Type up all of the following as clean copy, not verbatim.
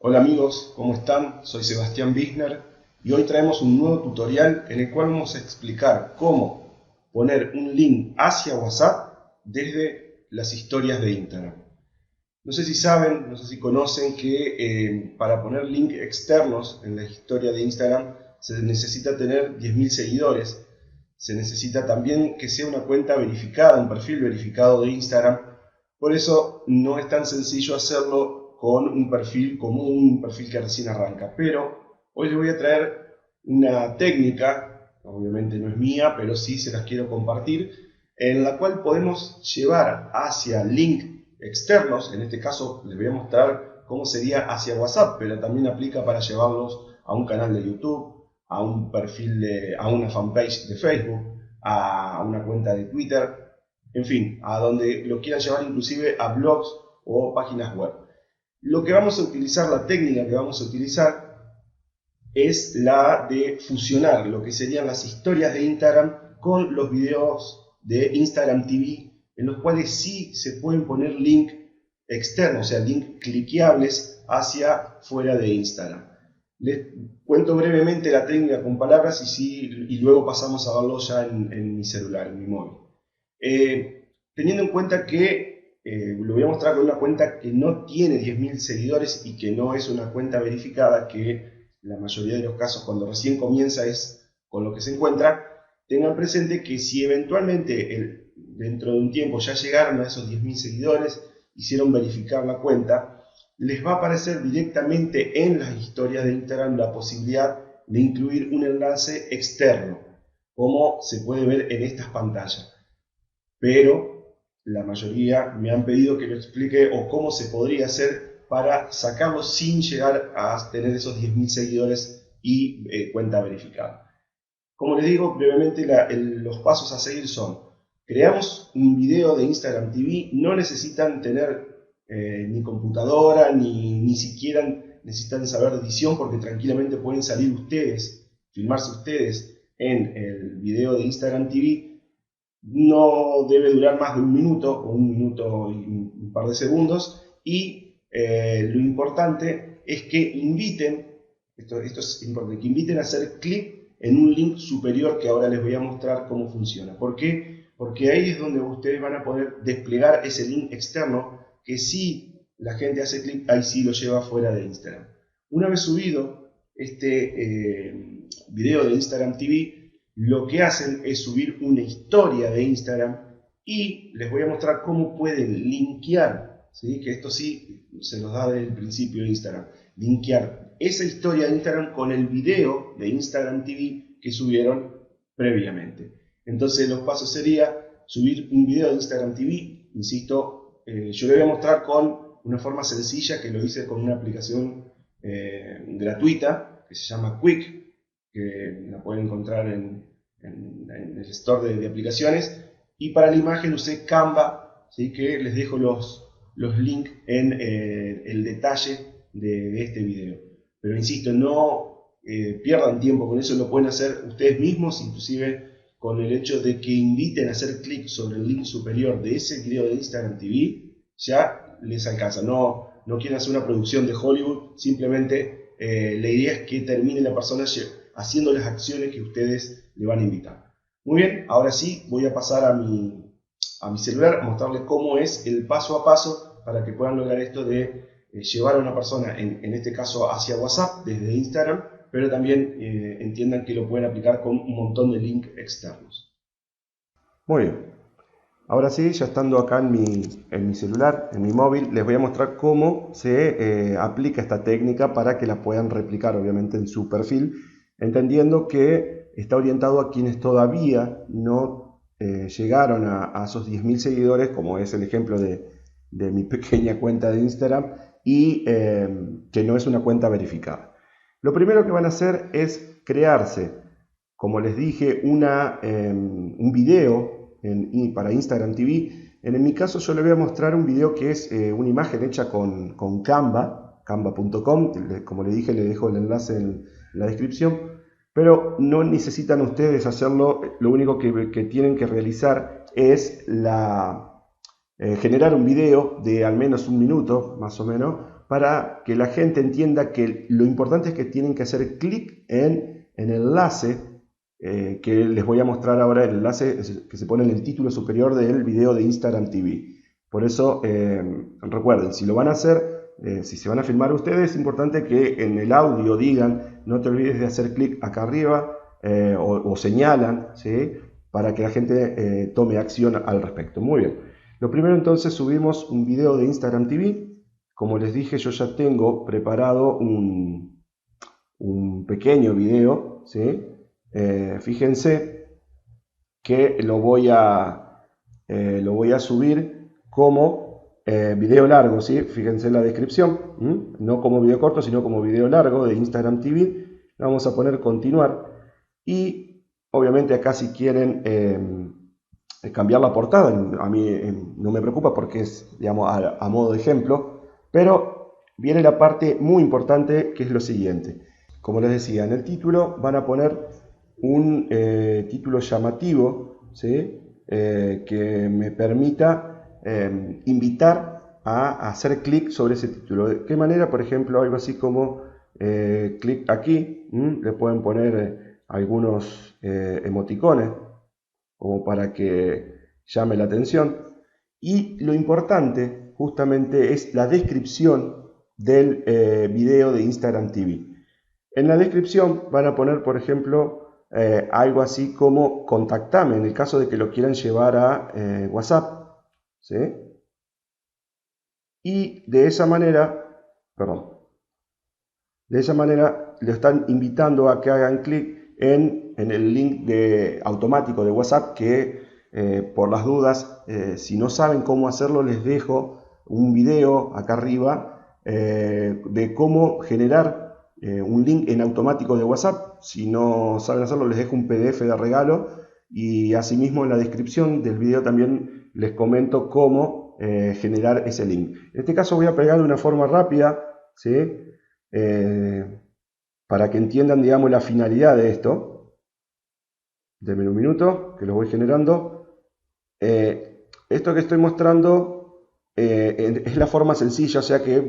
Hola amigos, ¿cómo están? Soy Sebastián Bisner y hoy traemos un nuevo tutorial en el cual vamos a explicar cómo poner un link hacia WhatsApp desde las historias de Instagram. No sé si saben, no sé si conocen que para poner links externos en la historia de Instagram se necesita tener 10.000 seguidores. Se necesita también que sea una cuenta verificada, un perfil verificado de Instagram. Por eso no es tan sencillo hacerlo con un perfil común, un perfil que recién arranca. Pero hoy les voy a traer una técnica, obviamente no es mía, pero sí se las quiero compartir, en la cual podemos llevar hacia links externos. En este caso les voy a mostrar cómo sería hacia WhatsApp, pero también aplica para llevarlos a un canal de YouTube, a un perfil a una fanpage de Facebook, a una cuenta de Twitter, en fin, a donde lo quieran llevar, inclusive a blogs o páginas web. Lo que vamos a utilizar, la técnica que vamos a utilizar es la de fusionar lo que serían las historias de Instagram con los videos de Instagram TV, en los cuales sí se pueden poner links externos, o sea, links cliqueables hacia fuera de Instagram. Les cuento brevemente la técnica con palabras y luego pasamos a verlo ya en mi celular, en mi móvil. Teniendo en cuenta que lo voy a mostrar con una cuenta que no tiene 10.000 seguidores y que no es una cuenta verificada, que la mayoría de los casos cuando recién comienza es con lo que se encuentra, tengan presente que si eventualmente dentro de un tiempo ya llegaron a esos 10.000 seguidores, hicieron verificar la cuenta, les va a aparecer directamente en las historias de Instagram la posibilidad de incluir un enlace externo, como se puede ver en estas pantallas. Pero la mayoría me han pedido que lo explique o cómo se podría hacer para sacarlo sin llegar a tener esos 10.000 seguidores y cuenta verificada. Como les digo brevemente, los pasos a seguir son: creamos un video de Instagram TV, no necesitan tener ni computadora, ni siquiera necesitan saber de edición, porque tranquilamente pueden salir ustedes, filmarse ustedes en el video de Instagram TV. No debe durar más de un minuto o un minuto y un par de segundos, y lo importante es que inviten, esto es importante, que inviten a hacer clic en un link superior que ahora les voy a mostrar cómo funciona. ¿Por qué? Porque ahí es donde ustedes van a poder desplegar ese link externo que si la gente hace clic, ahí sí lo lleva fuera de Instagram. Una vez subido este video de Instagram TV, lo que hacen es subir una historia de Instagram y les voy a mostrar cómo pueden linkear, ¿sí? Que esto sí se los da desde el principio de Instagram, linkear esa historia de Instagram con el video de Instagram TV que subieron previamente. Entonces los pasos sería subir un video de Instagram TV, insisto, yo le voy a mostrar con una forma sencilla que lo hice con una aplicación gratuita que se llama Quick, que la pueden encontrar en el store de aplicaciones, y para la imagen usé Canva, ¿sí? Que les dejo los links en el detalle de este video. Pero insisto, no pierdan tiempo con eso, lo pueden hacer ustedes mismos, inclusive con el hecho de que inviten a hacer clic sobre el link superior de ese video de Instagram TV, ya les alcanza. No quieren hacer una producción de Hollywood, simplemente la idea es que termine la persona haciendo las acciones que ustedes le van a invitar. Muy bien, ahora sí voy a pasar a mi celular a mostrarles cómo es el paso a paso para que puedan lograr esto de llevar a una persona, en este caso hacia WhatsApp desde Instagram, pero también entiendan que lo pueden aplicar con un montón de links externos. Muy bien, ahora sí, ya estando acá en mi celular, en mi móvil, les voy a mostrar cómo se aplica esta técnica para que la puedan replicar obviamente en su perfil, entendiendo que está orientado a quienes todavía no llegaron a esos 10.000 seguidores, como es el ejemplo de mi pequeña cuenta de Instagram, y que no es una cuenta verificada. Lo primero que van a hacer es crearse, como les dije, un video para Instagram TV. En mi caso yo les voy a mostrar un video que es una imagen hecha con Canva, canva.com, como les dije, les dejo el enlace en la descripción, pero no necesitan ustedes hacerlo. Lo único que tienen que realizar es generar un video de al menos un minuto, más o menos, para que la gente entienda que lo importante es que tienen que hacer clic en el enlace que les voy a mostrar ahora, el enlace que se pone en el título superior del video de Instagram TV. Por eso, recuerden, si lo van a hacer, si se van a filmar ustedes, es importante que en el audio digan, no te olvides de hacer clic acá arriba, o señalan, ¿sí? Para que la gente tome acción al respecto. Muy bien. Lo primero entonces, subimos un video de Instagram TV. Como les dije, yo ya tengo preparado un pequeño video, ¿sí? Fíjense que lo voy a subir como video largo, ¿sí? Fíjense en la descripción, no como video corto, sino como video largo de Instagram TV. Vamos a poner continuar y obviamente acá si quieren cambiar la portada, a mí no me preocupa porque es, digamos, a modo de ejemplo, pero viene la parte muy importante, que es lo siguiente. Como les decía, en el título van a poner un título llamativo, ¿sí? Que me permita invitar a hacer clic sobre ese título. ¿De qué manera? Por ejemplo, algo así como clic aquí, le pueden poner algunos emoticones como para que llame la atención. Y lo importante justamente es la descripción del video de Instagram TV. En la descripción van a poner, por ejemplo, algo así como contactame, en el caso de que lo quieran llevar a WhatsApp, ¿sí? Y de esa manera, le están invitando a que hagan clic en el link automático de WhatsApp, que por las dudas, si no saben cómo hacerlo, les dejo un video acá arriba de cómo generar un link en automático de WhatsApp. Si no saben hacerlo, les dejo un PDF de regalo, y asimismo en la descripción del video también les comento cómo generar ese link. En este caso voy a pegar de una forma rápida, ¿sí? Para que entiendan, digamos, la finalidad de esto. Denme un minuto que lo voy generando. Esto que estoy mostrando es la forma sencilla, o sea que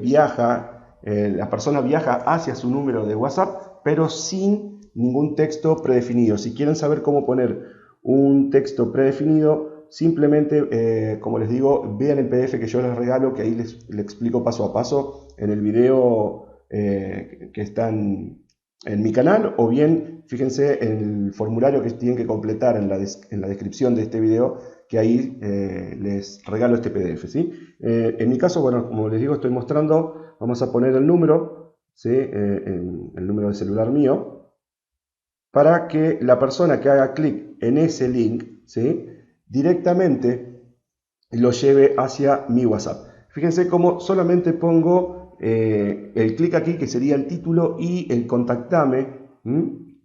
la persona viaja hacia su número de WhatsApp, pero sin ningún texto predefinido. Si quieren saber cómo poner un texto predefinido, simplemente, como les digo, vean el PDF que yo les regalo, que ahí les explico paso a paso en el video que está en mi canal, o bien fíjense en el formulario que tienen que completar en la descripción de este video, que ahí les regalo este PDF, ¿sí? En mi caso, bueno, como les digo, estoy mostrando, vamos a poner el número, ¿sí? El número de celular mío, para que la persona que haga clic en ese link, ¿sí? Directamente lo lleve hacia mi WhatsApp. Fíjense cómo solamente pongo el clic aquí, que sería el título, y el contactame,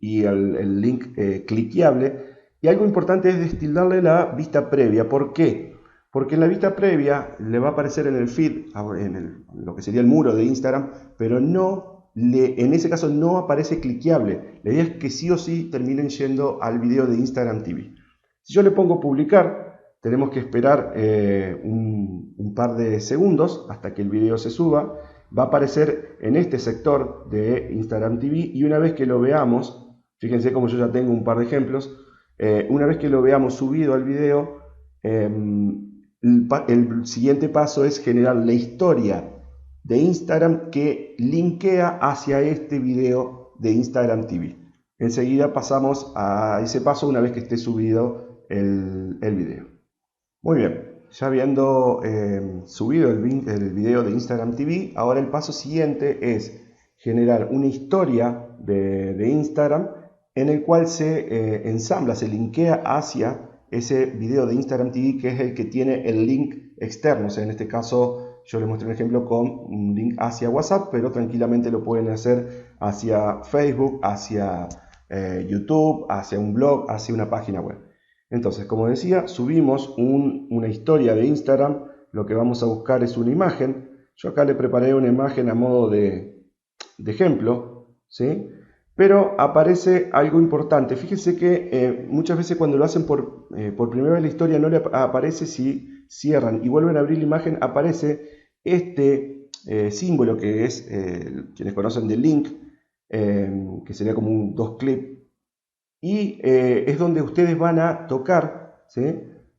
y el link cliqueable. Y algo importante es destildarle la vista previa. ¿Por qué? Porque en la vista previa le va a aparecer en el feed, en lo que sería el muro de Instagram, pero en ese caso no aparece cliqueable. La idea es que sí o sí terminen yendo al video de Instagram TV. Si yo le pongo publicar, tenemos que esperar un par de segundos hasta que el video se suba. Va a aparecer en este sector de Instagram TV, y una vez que lo veamos, fíjense como yo ya tengo un par de ejemplos, una vez que lo veamos subido al video, el siguiente paso es generar la historia de Instagram que linkea hacia este video de Instagram TV. Enseguida pasamos a ese paso una vez que esté subido el video. Muy bien, ya habiendo subido el video de Instagram TV, ahora el paso siguiente es generar una historia de Instagram en el cual se ensambla, se linkea hacia ese video de Instagram TV, que es el que tiene el link externo. O sea, en este caso yo les muestro un ejemplo con un link hacia WhatsApp, pero tranquilamente lo pueden hacer hacia Facebook, hacia YouTube, hacia un blog, hacia una página web. Entonces, como decía, subimos una historia de Instagram. Lo que vamos a buscar es una imagen. Yo acá le preparé una imagen a modo de ejemplo, ¿sí? Pero aparece algo importante. Fíjense que muchas veces cuando lo hacen por primera vez la historia no le aparece. Si cierran y vuelven a abrir la imagen, aparece este símbolo que es, quienes conocen del link, que sería como un dos clip, y es donde ustedes van a tocar, ¿sí?,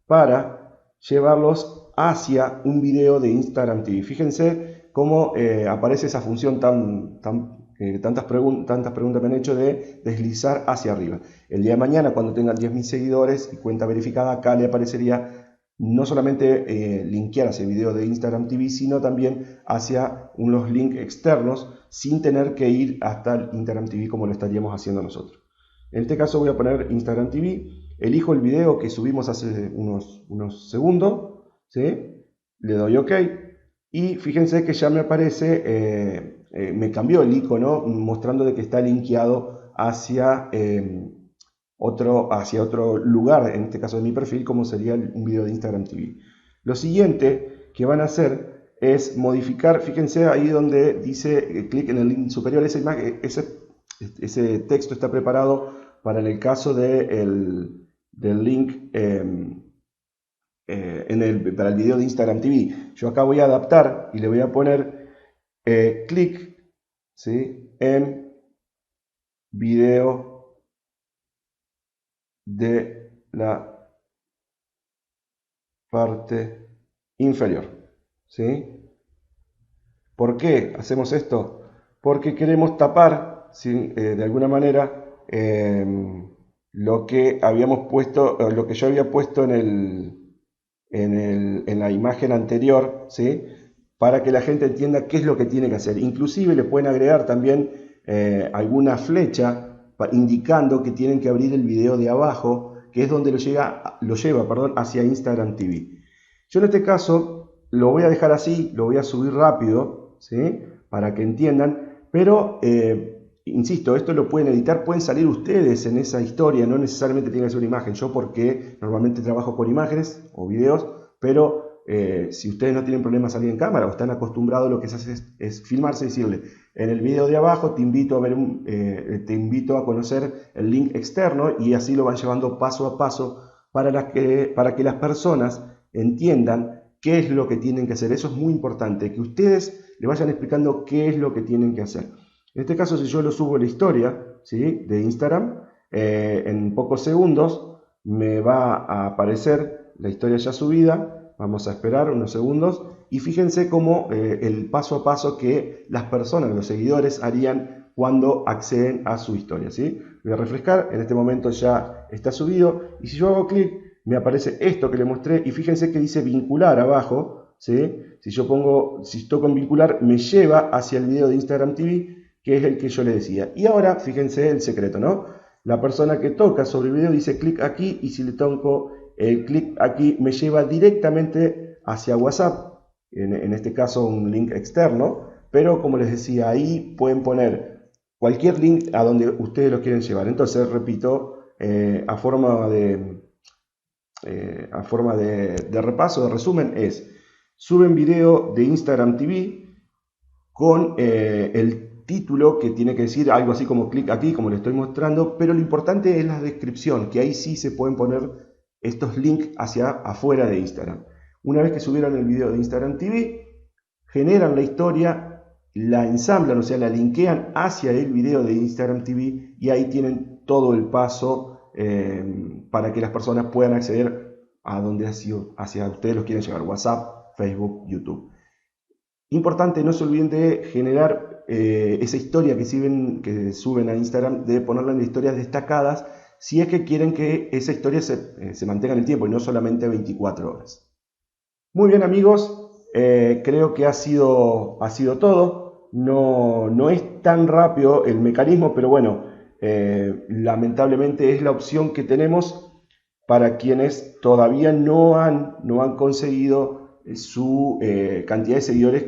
para llevarlos hacia un video de Instagram TV. Fíjense cómo aparece esa función tantas preguntas me han hecho de deslizar hacia arriba. El día de mañana, cuando tengan 10.000 seguidores y cuenta verificada, acá le aparecería no solamente linkear hacia el video de Instagram TV, sino también hacia unos links externos sin tener que ir hasta el Instagram TV como lo estaríamos haciendo nosotros. En este caso voy a poner Instagram TV, elijo el video que subimos hace unos segundos, ¿sí?, le doy OK y fíjense que ya me aparece, me cambió el icono mostrando de que está linkeado hacia otro lugar, en este caso de mi perfil, como sería un video de Instagram TV. Lo siguiente que van a hacer es modificar, fíjense ahí donde dice clic en el link superior, ese texto está preparado para en el caso del link para el video de Instagram TV. Yo acá voy a adaptar y le voy a poner clic, ¿sí?, en video de la parte inferior, ¿sí? ¿Por qué hacemos esto? Porque queremos tapar, ¿sí?, de alguna manera lo que habíamos puesto, lo que yo había puesto en la imagen anterior, ¿sí?, para que la gente entienda qué es lo que tiene que hacer. Inclusive le pueden agregar también alguna flecha indicando que tienen que abrir el video de abajo, que es donde lo lleva hacia Instagram TV. Yo en este caso lo voy a dejar así, lo voy a subir rápido, ¿sí?, para que entiendan, pero insisto, esto lo pueden editar, pueden salir ustedes en esa historia, no necesariamente tiene que ser una imagen. Yo porque normalmente trabajo con imágenes o videos, pero si ustedes no tienen problema salir en cámara o están acostumbrados, lo que se hace es filmarse y decirle, en el video de abajo te invito a conocer el link externo, y así lo van llevando paso a paso para que las personas entiendan qué es lo que tienen que hacer. Eso es muy importante, que ustedes le vayan explicando qué es lo que tienen que hacer. En este caso, si yo lo subo a la historia, ¿sí?, de Instagram, en pocos segundos me va a aparecer la historia ya subida. Vamos a esperar unos segundos y fíjense cómo el paso a paso que las personas, los seguidores, harían cuando acceden a su historia, ¿sí? Voy a refrescar, en este momento ya está subido, y si yo hago clic me aparece esto que le mostré, y fíjense que dice vincular abajo, ¿sí? Si toco en vincular, me lleva hacia el video de Instagram TV, que es el que yo le decía. Y ahora fíjense el secreto, ¿no? La persona que toca sobre el video dice clic aquí, y si le toco el clic aquí me lleva directamente hacia WhatsApp, en este caso un link externo, pero como les decía, ahí pueden poner cualquier link a donde ustedes lo quieren llevar. Entonces, repito, a forma de repaso, de resumen, suben video de Instagram TV con el título que tiene que decir algo así como clic aquí, como les estoy mostrando, pero lo importante es la descripción, que ahí sí se pueden poner estos links hacia afuera de Instagram. Una vez que subieron el video de Instagram TV, generan la historia, la ensamblan, o sea, la linkean hacia el video de Instagram TV, y ahí tienen todo el paso para que las personas puedan acceder a donde hacia ustedes los quieren llevar: WhatsApp, Facebook, YouTube. Importante, no se olviden de generar esa historia que suben a Instagram, de ponerla en historias destacadas, si es que quieren que esa historia se mantenga en el tiempo y no solamente 24 horas. Muy bien, amigos, creo que ha sido todo. No es tan rápido el mecanismo, pero bueno, lamentablemente es la opción que tenemos para quienes todavía no han conseguido su cantidad de seguidores,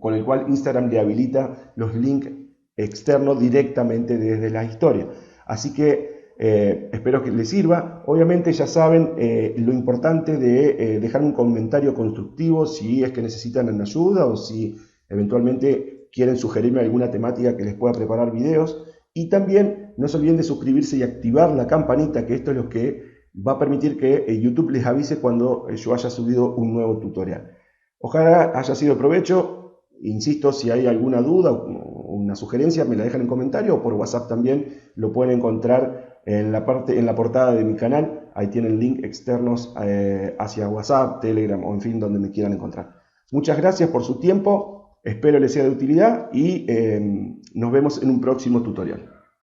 con el cual Instagram le habilita los links externos directamente desde la historia. Así que espero que les sirva. Obviamente ya saben lo importante de dejar un comentario constructivo si es que necesitan ayuda, o si eventualmente quieren sugerirme alguna temática que les pueda preparar videos. Y también no se olviden de suscribirse y activar la campanita, que esto es lo que va a permitir que YouTube les avise cuando yo haya subido un nuevo tutorial. Ojalá haya sido de provecho. Insisto, si hay alguna duda o una sugerencia, me la dejan en comentario, o por WhatsApp también lo pueden encontrar en la portada de mi canal. Ahí tienen link externos hacia WhatsApp, Telegram o en fin, donde me quieran encontrar. Muchas gracias por su tiempo, espero les sea de utilidad y nos vemos en un próximo tutorial.